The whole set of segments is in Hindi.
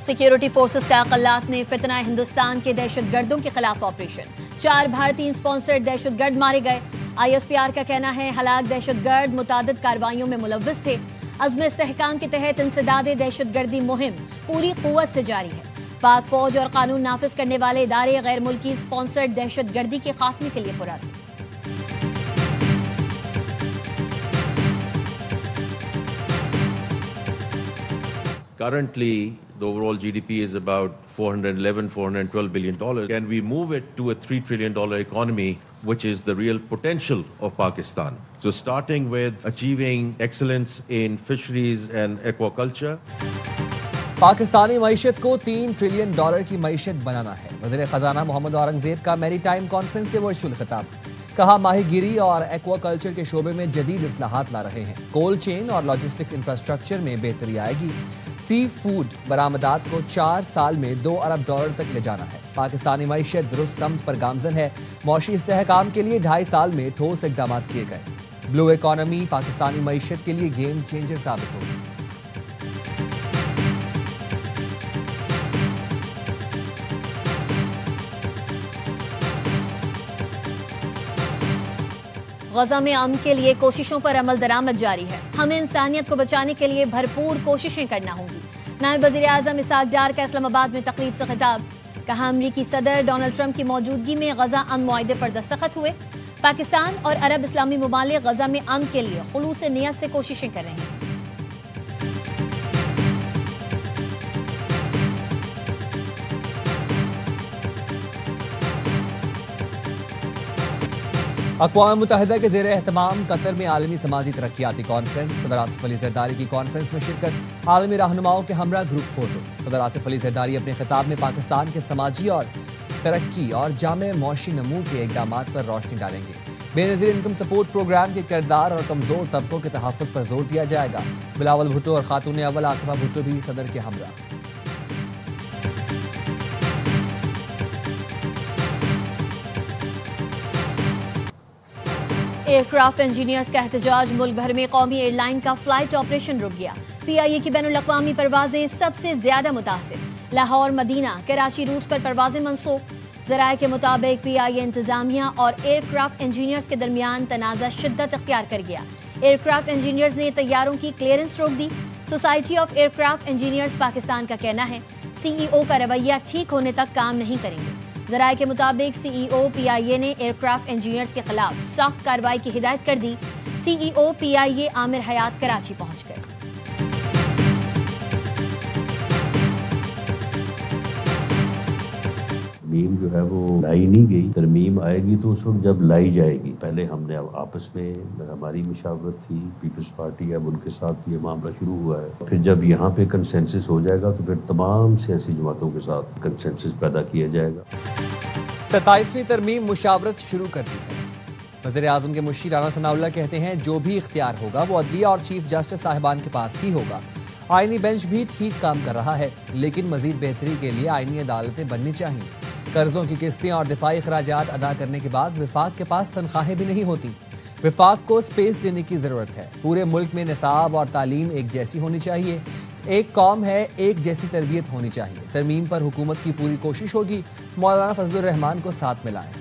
सिक्योरिटी फोर्सेस का अक़ल्लात में फितना हिंदुस्तान के दहशतगर्दों के खिलाफ ऑपरेशन। 4 भारतीय स्पॉन्सर्ड दहशतगर्द मारे गए। ISPR का कहना है हलाक दहशतगर्द मुतादिद कार्रवाइयों में मुलव्विस थे। अज़्म इस्तेहकाम के तहत इंसदादे दहशतगर्दी मुहिम पूरी कुव्वत से जारी है। पाक फौज और कानून नाफिज करने वाले इदारे गैर मुल्की स्पॉन्सर्ड दहशतगर्दी के खात्मे के लिए पुरअज़्म। Currently, the overall GDP is about $412 billion. Can we move it to a $3 trillion economy, which is the real potential of Pakistan? So starting with achieving excellence in fisheries and aquaculture. Pakistani मईशत को $3 ट्रिलियन की मईशत बनाना है। वज़ीर खजाना मोहम्मद औरंगजेब का मैरीटाइम कॉन्फ्रेंस से वर्चुअल खिताब। कहा माहीगीरी और एक्वाकल्चर के शोबे में जदीद इस्लाहात ला रहे हैं। कोल्ड चेन और लॉजिस्टिक इंफ्रास्ट्रक्चर में बेहतरी आएगी। सी फूड बरामदात को 4 साल में $2 अरब तक ले जाना है। पाकिस्तानी मईशत दुरुस्त समत पर गामजन है। मौशी इस्तेहकाम के लिए 2.5 साल में ठोस इकदाम किए गए। ब्लू इकॉनमी पाकिस्तानी मईशत के लिए गेम चेंजर साबित होगी। गजा में अमन के लिए कोशिशों पर अमल दरामद जारी है। हमें इंसानियत को बचाने के लिए भरपूर कोशिशें करना होंगी। नायब वज़ीर आज़म इसहाक डार का इस्लामाबाद में तकरीब से खिताब। कहा अमरीकी सदर डोनाल्ड ट्रंप की मौजूदगी में गजा अमन मुआहदे पर दस्तखत हुए। पाकिस्तान और अरब इस्लामी ममालिक गजा में अमन के लिए खुलूस नियत से कोशिशें कर रहे हैं। अक़वाम मुत्तहिदा के ज़ेर एहतमाम कतर में आलमी समाजी तरक्याती कॉन्फ्रेंस। सदर आसिफ अली ज़रदारी की कॉन्फ्रेंस में शिरकत। आलमी रहनुमाओं के हमरा ग्रुप फोटो। सदर आसिफ अली ज़रदारी अपने खिताब में पाकिस्तान के समाजी और तरक्की और जामे मौशी नमू के इक़दामात पर रोशनी डालेंगे। बेनज़ीर इनकम सपोर्ट प्रोग्राम के किरदार और कमज़ोर तबकों के तहफ़्फ़ुज़ पर जोर दिया जाएगा। बिलावल भुट्टो और खातून अव्वल आसिफा भुट्टो भी सदर के हमरा। एयरक्राफ्ट इंजीनियर्स का एहतजाज। मुल्क भर में कौमी एयरलाइन का फ्लाइट ऑपरेशन रुक गया। PIA की बैनुल-अक़वामी परवाजें सबसे ज्यादा मुतासिर। लाहौर मदीना कराची रूट पर परवाजें मनसूख। ज़राए के मुताबिक PIA इंतजामिया और एयरक्राफ्ट इंजीनियर्स के दरमियान तनाज़ा शिद्दत इख्तियार कर गया। एयरक्राफ्ट इंजीनियर्स ने तैयारों की क्लियरेंस रोक दी। Society of aircraft engineers Pakistan का कहना है CEO का रवैया ठीक होने तक काम नहीं करेंगे। ज़राए के मुताबिक CEO PIA ने एयरक्राफ्ट इंजीनियर्स के खिलाफ सख्त कार्रवाई की हिदायत कर दी। CEO PIA आमिर हयात कराची पहुंच गए। तरमीम जो है वो लाई नहीं गई। तरमीम आएगी तो उस वक्त जब लाई जाएगी। पहले हमने आपस में हमारी मुशावरत थी, पीपल्स पार्टी अब उनके साथ ये मामला शुरू हुआ है। फिर जब यहाँ पे कंसेंसस हो जाएगा तो फिर तमाम सियासी जमातों के साथ कंसेंसस पैदा किया जाएगा। 27वीं तरमीम मुशावरत शुरू कर दी है। वज़ीर आज़म के मुश्ती राना सनाउल्लाह कहते हैं जो भी इख्तियार होगा वो अदलिया और चीफ जस्टिस साहिबान के पास ही होगा। आईनी बेंच भी ठीक काम कर रहा है, लेकिन मजीद बेहतरी के लिए आईनी अदालतें बननी चाहिए। कर्जों की किस्तें और दिफाई खराजात अदा करने के बाद विफाक के पास तनख्वाहें भी नहीं होती। विफाक को स्पेस देने की ज़रूरत है। पूरे मुल्क में निसाब और तालीम एक जैसी होनी चाहिए। एक कौम है, एक जैसी तरबियत होनी चाहिए। तरमीम पर हुकूमत की पूरी कोशिश होगी। मौलाना फजलुर रहमान को साथ मिलाएं।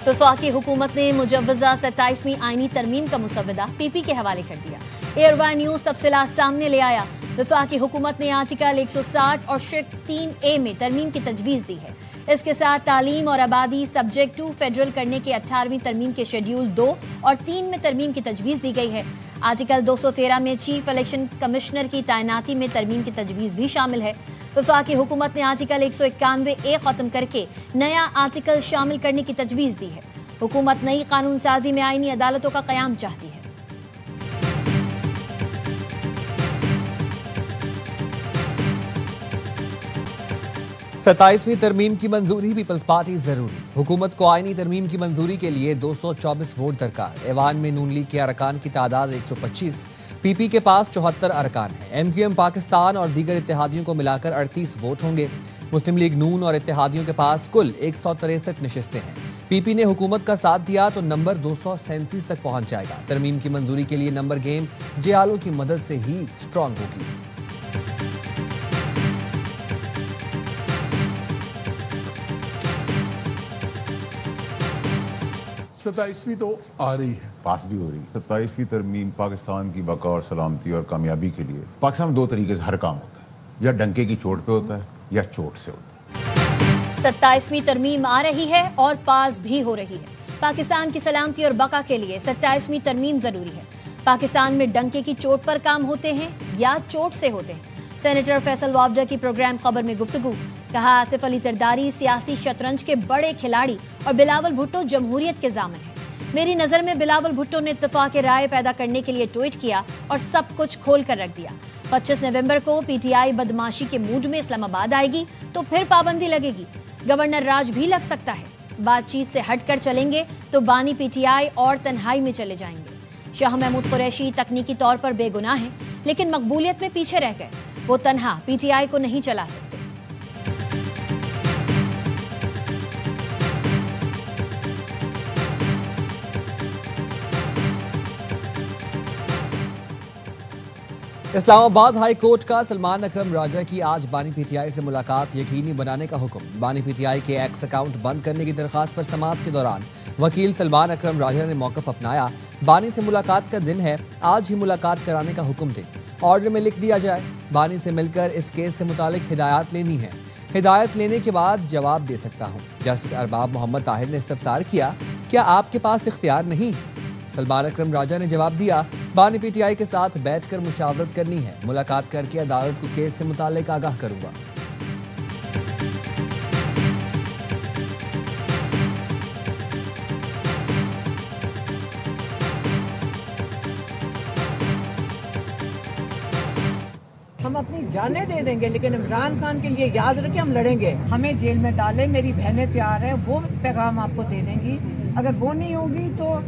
वफाकी हुकूमत ने मुजव्वज़ा 27वीं आईनी तरमीम का मुसव्वदा PP के हवाले कर दिया। एयरवाई न्यूज़ तफसीलात सामने ले आया। वफाकी हुकूमत ने आर्टिकल 160 और शिक 3A में तरमीम की तजवीज़ दी है। इसके साथ तालीम और आबादी सब्जेक्ट टू फेडरल करने के 18वीं तरमीम के शेड्यूल 2 और 3 में तरमीम की तजवीज़ दी गई है। आर्टिकल 213 में चीफ इलेक्शन कमिश्नर की तैनाती में तरमीम की तजवीज़ भी शामिल है। वफाकी हुकूमत ने आर्टिकल 191A खत्म करके नया आर्टिकल शामिल करने की तजवीज़ दी है। हुकूमत नई कानून साजी में आईनी अदालतों का क़याम चाहती है। 27वीं तरमीम की मंजूरी पीपल्स पार्टी जरूरी। हुकूमत को आईनी तरमीम की मंजूरी के लिए 224 वोट दरकार। ऐवान में नून लीग के अरकान की तादाद 125। पीपी के पास 74 अरकान हैं। एमक्यूएम पाकिस्तान और दीगर इत्तेहादियों को मिलाकर 38 वोट होंगे। मुस्लिम लीग नून और इत्तेहादियों के पास कुल 163 नशिस्तें हैं। पीपी ने हुकूमत का साथ दिया तो नंबर 237 तक पहुंच जाएगा। तरमीम की मंजूरी के लिए नंबर गेम जियालो की मदद से ही स्ट्रांग होगी। 27वीं तो आ रही है, पास भी हो रही है। 27वीं तरमीम पाकिस्तान की बका और सलामती और कामयाबी के लिए पाकिस्तान में दो तरीके से हर काम होता है, या डंके की चोट पे होता है या चोट से होता है। 27वीं तरमीम आ रही है और पास भी हो रही है। पाकिस्तान की सलामती और बका के लिए 27वीं तरमीम जरूरी है। पाकिस्तान में डंके की चोट पर काम होते हैं या चोट से होते हैं। सेनेटर फैसल वावडा की प्रोग्राम खबर में गुफ्तगू। कहा, आसिफ अली जरदारी सियासी शतरंज के बड़े खिलाड़ी और बिलावल भुट्टो जमहूरियत के जामिन हैं। मेरी नजर में बिलावल भुट्टो ने इत्तेफाक राय पैदा करने के लिए ट्वीट किया और सब कुछ खोल कर रख दिया। 25 नवंबर को पीटीआई बदमाशी के मूड में इस्लामाबाद आएगी तो फिर पाबंदी लगेगी। गवर्नर राज भी लग सकता है। बातचीत से हटकर चलेंगे तो बानी पीटीआई और तन्हाई में चले जाएंगे। शाह महमूद कुरैशी तकनीकी तौर पर बेगुनाह हैं, लेकिन मकबूलियत में पीछे रह गए। वो तन्हा पीटीआई को नहीं चला सकते। इस्लामाबाद हाई कोर्ट का सलमान अकरम राजा की आज बानी पीटीआई से मुलाकात यकीनी बनाने का हुक्म। बानी पीटीआई के एक्स अकाउंट बंद करने की दरखास्त पर समाअत के दौरान वकील सलमान अकरम राजा ने मौक़िफ़ अपनाया। बानी से मुलाकात का दिन है, आज ही मुलाकात कराने का हुक्म दें। ऑर्डर में लिख दिया जाए, बानी से मिलकर इस केस से मुतालिक हिदायत लेनी है। हिदायत लेने के बाद जवाब दे सकता हूँ। जस्टिस अरबाब मोहम्मद ताहिर ने इस्तफसार किया, क्या आपके पास इख्तियार नहीं? सलमान अकरम राजा ने जवाब दिया, बानी पीटीआई के साथ बैठकर मुशावरत करनी है। मुलाकात करके अदालत को केस से मुतालिक आगाह करूंगा। हम अपनी जानें दे देंगे, लेकिन इमरान खान के लिए याद रखें हम लड़ेंगे। हमें जेल में डालें, मेरी बहनें तैयार हैं, वो पैगाम आपको दे देंगी। अगर वो नहीं होगी तो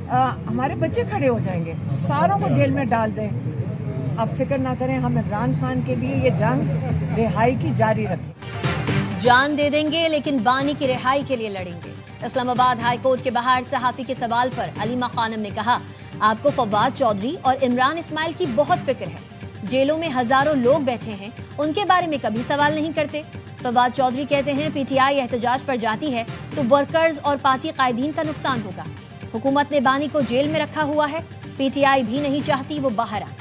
हमारे बच्चे खड़े हो जाएंगे। सारों को जेल में डाल दें। अब फिक्र ना करें, हम इमरान खान के लिए ये जंग रिहाई की जारी रखें। जान दे देंगे लेकिन बानी की रिहाई के लिए लड़ेंगे। इस्लामाबाद हाई कोर्ट के बाहर सहाफी के सवाल पर अलीमा खानम ने कहा, आपको फवाद चौधरी और इमरान इस्माइल की बहुत फिक्र है। जेलों में हजारों लोग बैठे हैं, उनके बारे में कभी सवाल नहीं करते। फवाद चौधरी कहते हैं, पीटीआई एहतजाज पर जाती है तो वर्कर्स और पार्टी कायदीन का नुकसान होगा। हुकूमत ने बानी को जेल में रखा हुआ है, पीटीआई भी नहीं चाहती वो बाहर आए।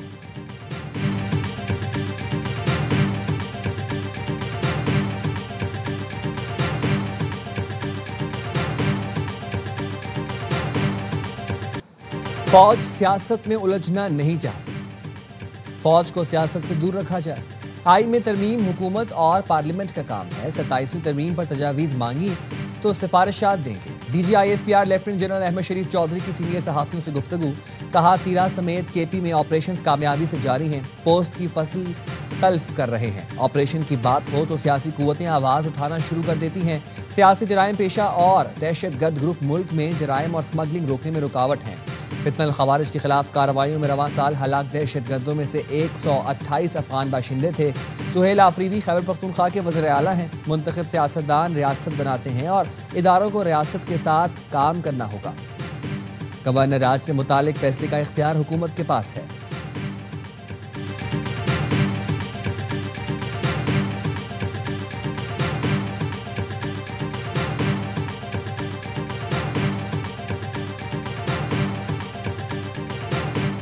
फौज सियासत में उलझना नहीं चाहती। फौज को सियासत से दूर रखा जाए। आईन में तरमीम हुकूमत और पार्लियामेंट का काम है। 27वीं तरमीम पर तजावीज़ मांगी तो सिफारिशात देंगे। DGISPR लेफ्टिनेंट जनरल अहमद शरीफ चौधरी की सीनियर सहाफ़ियों से गुफ्तगू। कहा, तीरा समेत KP में ऑपरेशंस कामयाबी से जारी हैं। पोस्ट की फसल तल्फ कर रहे हैं। ऑपरेशन की बात हो तो सियासी कुव्वतें आवाज़ उठाना शुरू कर देती हैं। सियासी जराइम पेशा और दहशतगर्द ग्रुप मुल्क में जराइम और स्मगलिंग रोकने में रुकावट हैं। फितनल खवारिज के खिलाफ कार्रवाइयों में रवां साल हलाक दहशतगर्दों में से 128 अफगान बाशिंदे थे। सुहेल आफरीदी खैबर पख्तूनख्वा के वज़ीर आला हैं। मुंतखब सियासतदान रियासत बनाते हैं और इदारों को रियासत के साथ काम करना होगा। गवर्नर राज से मुतालिक फैसले का इख्तियार हुकूमत के पास है।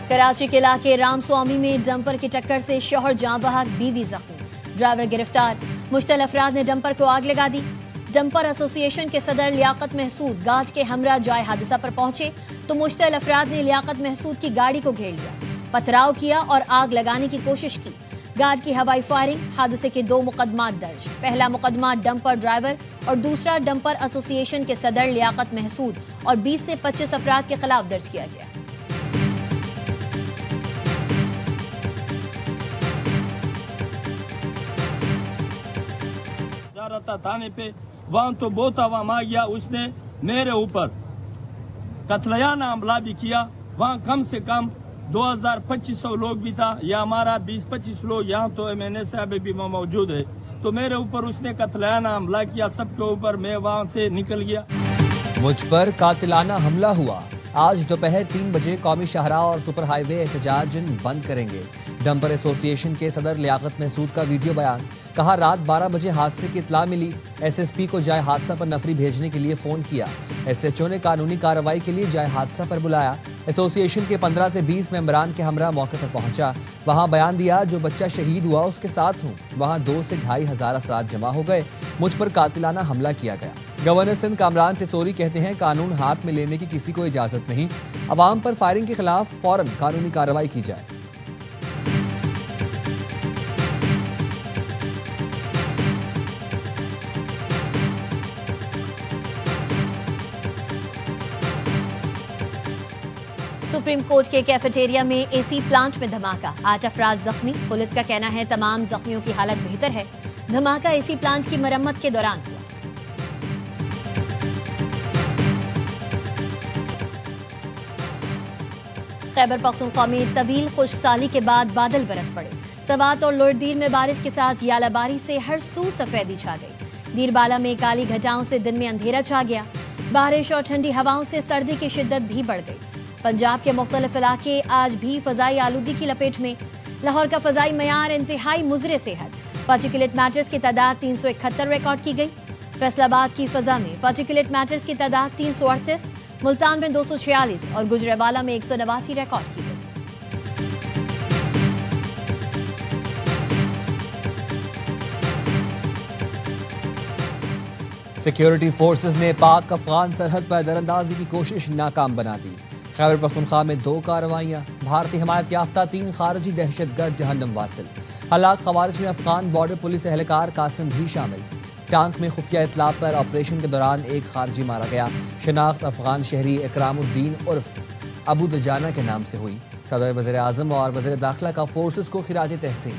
कराची के इलाके रामस्वामी में डंपर की टक्कर से शौहर जाँ बहक, बीवी जख्मी, ड्राइवर गिरफ्तार। मुश्तल अफराद ने डंपर को आग लगा दी। डंपर एसोसिएशन के सदर लियाकत महसूद गार्ड के हमरा जाए हादसा पर पहुंचे तो मुश्तल अफराद ने लियाकत महसूद की गाड़ी को घेर लिया, पथराव किया और आग लगाने की कोशिश की। गार्ड की हवाई फायरिंग। हादसे के 2 मुकदमात दर्ज। पहला मुकदमा डंपर ड्राइवर और दूसरा डंपर एसोसिएशन के सदर लियाकत महसूद और 20 से 25 अफराद के खिलाफ दर्ज किया गया। थाने पे वहां तो बहुत आवाम आ गया। उसने मेरे ऊपर कत्लेआना हमला भी किया। वहां कम से कम 2500 लोग भी था, या हमारा 20-25 लोग यहाँ तो MNA साहब भी मौजूद है। तो मेरे ऊपर उसने कत्लेआना हमला किया, सबके ऊपर। मैं वहाँ से निकल गया। मुझ पर कातिलाना हमला हुआ। आज दोपहर 3 बजे कौमी शाहराह और सुपर हाईवे एहतजाज बंद करेंगे। डंपर एसोसिएशन के सदर लियाकत महसूद का वीडियो बयान। कहा, रात 12 बजे हादसे की इत्तला मिली। SSP को जाए हादसा पर नफरी भेजने के लिए फोन किया। SHO ने कानूनी कार्रवाई के लिए जाए हादसा पर बुलाया। एसोसिएशन के 15 से 20 मेंबरान के हमरा मौके पर पहुंचा। वहां बयान दिया, जो बच्चा शहीद हुआ उसके साथ हूं। वहां 2 से 2,500 अफराद जमा हो गए। मुझ पर कातिलाना हमला किया गया। गवर्नर सिंध कामरान टिसोरी कहते हैं, कानून हाथ में लेने की किसी को इजाजत नहीं। अवाम पर फायरिंग के खिलाफ फौरन कानूनी कार्रवाई की जाए। सुप्रीम कोर्ट के कैफेटेरिया में AC प्लांट में धमाका, 8 अफराद जख्मी। पुलिस का कहना है तमाम जख्मियों की हालत बेहतर है। धमाका AC प्लांट की मरम्मत के दौरान हुआ। खैबर पख्तूनख्वा में तवील खुश्कसाली के बाद बादल बरस पड़े। सवात और लोहरदीर में बारिश के साथ यालाबारी से हर सू सफेदी छा गई। दीरबाला में काली घटाओं से दिन में अंधेरा छा गया। बारिश और ठंडी हवाओं से सर्दी की शिद्दत भी बढ़ गई। पंजाब के मुख्तलिफ इलाके आज भी फजाई आलूगी की लपेट में। लाहौर का फजाई मयार इंतहाई मुजरे सेहत। पार्टिकुलेट मैटर्स की तादाद 371 रिकॉर्ड की गई। फैसलाबाद की फजा में पार्टिकुलेट मैटर्स की तादाद 338, मुल्तान में 246 और गुजरावाला में 189 रिकॉर्ड की गई। सिक्योरिटी फोर्सेस ने पाक अफगान सरहद पर दरअंदाजी की कोशिश नाकाम बना दी। खैबर पख्तूनख्वा में 2 कार्रवाइयां। भारतीय हिमायत याफ्ता 3 खारजी दहशतगर्द जहन्नम वासिल। हलाक खवारिज में अफगान बॉर्डर पुलिस एहलकार कासिम भी शामिल। टांक में खुफिया इतला पर ऑपरेशन के दौरान एक खारजी मारा गया। शनाख्त अफगान शहरी इकरामुद्दीन उर्फ अबू दजाना के नाम से हुई। सदर वज़ीर आज़म और वज़ीर दाखिला का फोर्सेस को खिराज तहसीन।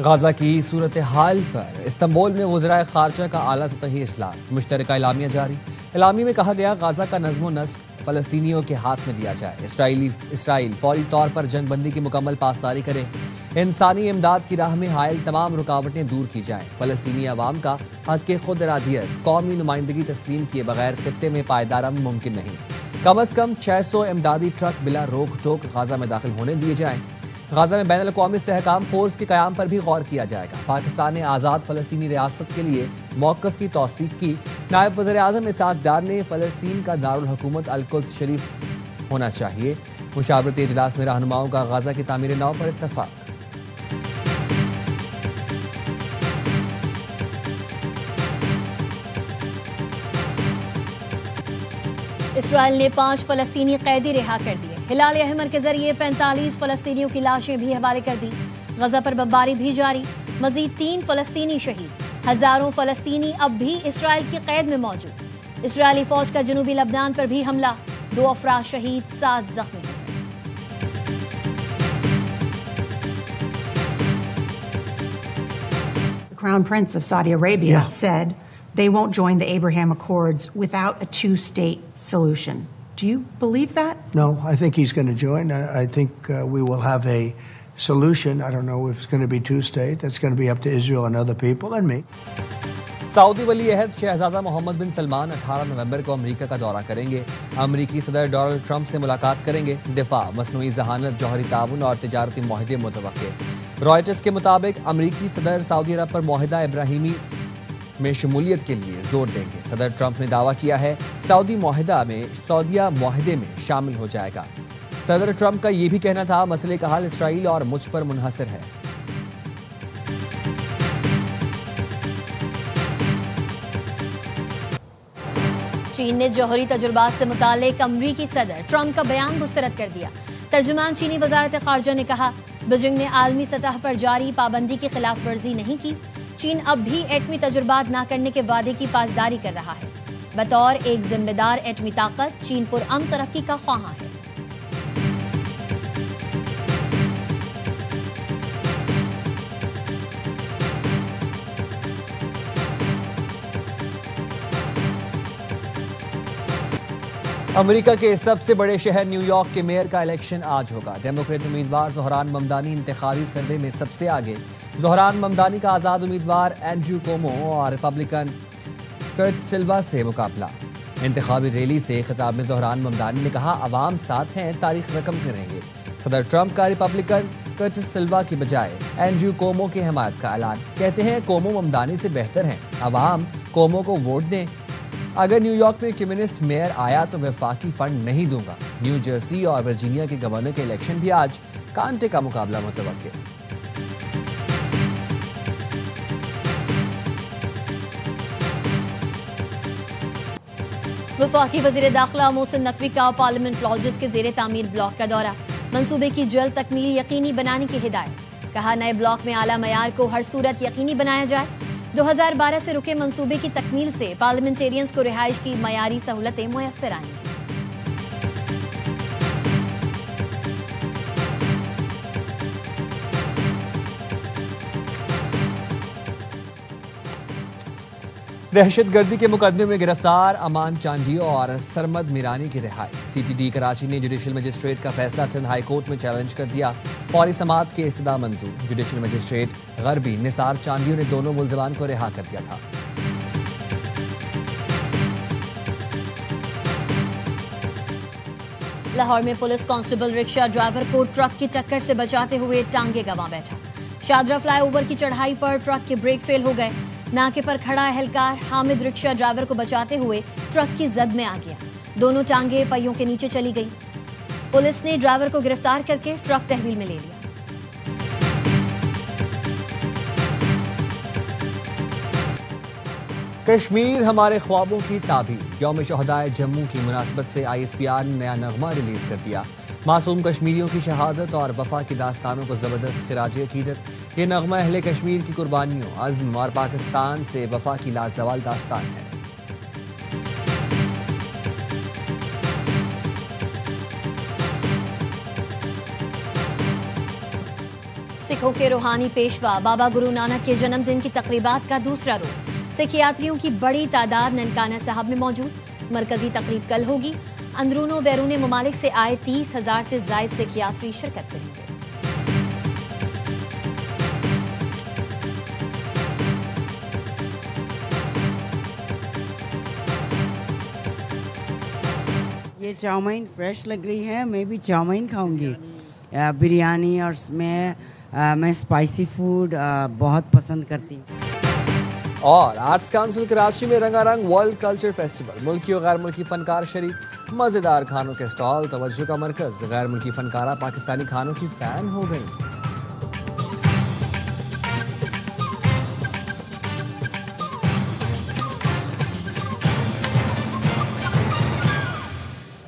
गाजा की सूरत हाल पर इस्तांबुल में वज़राए खारजा का आला सतही इजलास। मुश्तरका एलामिया जारी। एलामी में कहा गया, गाजा का नज़्म नस्क फ़लस्तीनियों के हाथ में दिया जाए। इसराइल फौरी तौर पर जंगबंदी की मुकम्मल पासदारी करे। इंसानी इमदाद की राह में हायल तमाम रुकावटें दूर की जाएं। फ़लस्तीनी अवाम का हक़ खुद इरादियत कौमी नुमाइंदगी तस्लीम किए बगैर खित्ते में पायदार अमन मुमकिन नहीं। कम अज़ कम 600 इमदादी ट्रक बिला रोक टोक गाजा में दाखिल होने दिए जाएं। गाजा में बैनुल अक़वामी इस्तेहकाम फोर्स के क़याम पर भी गौर किया जाएगा। पाकिस्तान ने आज़ाद फ़लस्तीनी रियासत के लिए मौक़िफ़ की तौसीक़ की। नायब वज़ीर आज़म इसाक़ डार ने फ़लस्तीन का दारुल हुकूमत अल-कुद्स शरीफ होना चाहिए। मुशावरती इजलास में रहनुमाओं का गाजा की तामीर नौ पर इत्तफ़ाक़। इसराइल ने 5 फ़लस्तीनी कैदी रिहा कर दिए। हिलाल अहमर के जरिए 45 फ़लस्तीनियों की लाशें भी हवाले कर दी। गजा पर बमबारी भी जारी। मजीद 3 फ़लस्तीनी शहीद। हजारों फ़लस्तीनी अब भी इसराइल की कैद में मौजूद। इसराइली फौज का जनूबी लबनान पर भी हमला। 2 अफराद शहीद, 7 जख्मी। The Crown Prince of Saudi Arabia said they won't join the Abraham Accords without a 2-state solution. Do you believe that? No, I think he's going to join. I think we will have a solution. I don't know if it's going to be 2-state. That's going to be up to Israel and other people and me. Saudi वली अहद शहजादा मोहम्मद बिन सलमान 18 नवंबर को अमेरिका का दौरा करेंगे। अमेरिकी सदर डोनाल्ड ट्रंप से मुलाकात करेंगे। दिफा, मसनूई जहानत, जौहरी ताउन और तिजारती मुआहदे मुतवक्के। रॉयटर्स के मुताबिक अमेरिकी सदर सऊदी अरब पर मुआहदा इब्राहिमी में शमूलियत के लिए जोर देंगे। सदर ट्रंप ने दावा किया है सऊदिया मुआहदे में शामिल हो जाएगा। सदर ट्रंप का यह भी कहना था, मसले का हल इसराइल और मुझ पर मुनहसर है। चीन ने जौहरी तजुर्बात से मुतालिक अमरीकी सदर ट्रंप का बयान मुस्तरद कर दिया। तर्जुमान चीनी वजारत खारजा ने कहा, बीजिंग ने आलमी सतह पर जारी पाबंदी की खिलाफ वर्जी नहीं की। चीन अब भी एटमी तजुर्बात न करने के वादे की पासदारी कर रहा है। बतौर एक जिम्मेदार एटमी ताकत चीन पुरअमन तरक्की का ख्वाहां है। अमेरिका के सबसे बड़े शहर न्यूयॉर्क के मेयर का इलेक्शन आज होगा। डेमोक्रेट उम्मीदवार ज़ोहरान ममदानी इंतखाबी सर्वे में सबसे आगे। ज़ोहरान ममदानी का आज़ाद उम्मीदवार एंड्रू कोमो और रिपब्लिकन कर्ट सिल्वा से मुकाबला। इंतखाबी रैली से खिताब में ज़ोहरान ममदानी ने कहा, अवाम साथ हैं, तारीख रकम करेंगे। सदर ट्रंप का रिपब्लिकन कर्ट सिल्वा की बजाय एंड्रू कोमो की हिमायत का ऐलान। कहते हैं कोमो ममदानी से बेहतर हैं, अवाम कोमो को वोट दें। अगर न्यूयॉर्क में कम्युनिस्ट मेयर आया तो वफाकी फंड नहीं दूंगा। न्यू जर्सी और वर्जीनिया के गवर्नर के इलेक्शन भी आज, कांटे का मुकाबला मुतवक्किल। वफाकी वजीर दाखिला मोहसिन नकवी का पार्लियामेंट लॉजेस के जेर तामीर ब्लॉक का दौरा। मंसूबे की जल्द तकमील यकीनी बनाने की हिदायत। कहा, नए ब्लॉक में आला मयार को हर सूरत यकीनी बनाया जाए। 2012 से रुके मंसूबे की तकमील से पार्लियामेंटेरियंस को रिहाइश की मयारी सहूलतें मुयस्सर आएंगी। दहशतगर्दी के मुकदमे में गिरफ्तार अमान चांडियो और सरमद मीरानी की रिहाई। सीटीडी कराची ने जुडिशल मजिस्ट्रेट का फैसला सिंध हाई कोर्ट में चैलेंज कर दिया। फौरी समाअत की इस्तदा मंजूर। जुडिशल मजिस्ट्रेट गरबी निसार चांडियो ने दोनों मुल्जिमान को रिहा कर दिया था। लाहौर में पुलिस कांस्टेबल रिक्शा ड्राइवर को ट्रक की टक्कर से बचाते हुए टांगे गंवा बैठा। शादरा फ्लाईओवर की चढ़ाई पर ट्रक के ब्रेक फेल हो गए। नाके पर खड़ा एहलकार हामिद रिक्शा ड्राइवर को बचाते हुए ट्रक की जद में आ गया। दोनों टांगे पहियों के नीचे चली गई। पुलिस ने ड्राइवर को गिरफ्तार करके ट्रक तहवील में ले लिया। कश्मीर हमारे ख्वाबों की ताबीर। यौम शहदाए जम्मू की मुनासबत से ISPR ने नया नगमा रिलीज कर दिया। मासूम कश्मीरियों की शहादत और वफा की दास्तानों को जबरदस्त खिराज अकीदत। ये नगमा अहले कश्मीर की कुर्बानियों, अज़्म और पाकिस्तान से वफा की लाजवाल दास्तान है। सिखों के रूहानी पेशवा बाबा गुरु नानक के जन्मदिन की तकरीबात का दूसरा रोज। सिख यात्रियों की बड़ी तादाद ननकाना साहब में मौजूद। मरकजी तकरीब कल होगी। अंदरूनो बैरून ममालिक से आए 30,000 से जायद सिख यात्री शिरकत करेंगे। ये चाउमीन फ्रेश लग रही है, मैं भी चाउमीन खाऊंगी। बिरयानी और मैं स्पाइसी फूड बहुत पसंद करती हूँ। और आर्ट्स काउंसिल कराची में रंगारंग वर्ल्ड कल्चर फेस्टिवल। मुल्की और गैर मुल्की फनकार शरीक। मजेदार खानों के स्टॉल तवज्जो का मरकज। गैर मुल्की फनकारा पाकिस्तानी खानों की फैन हो गई।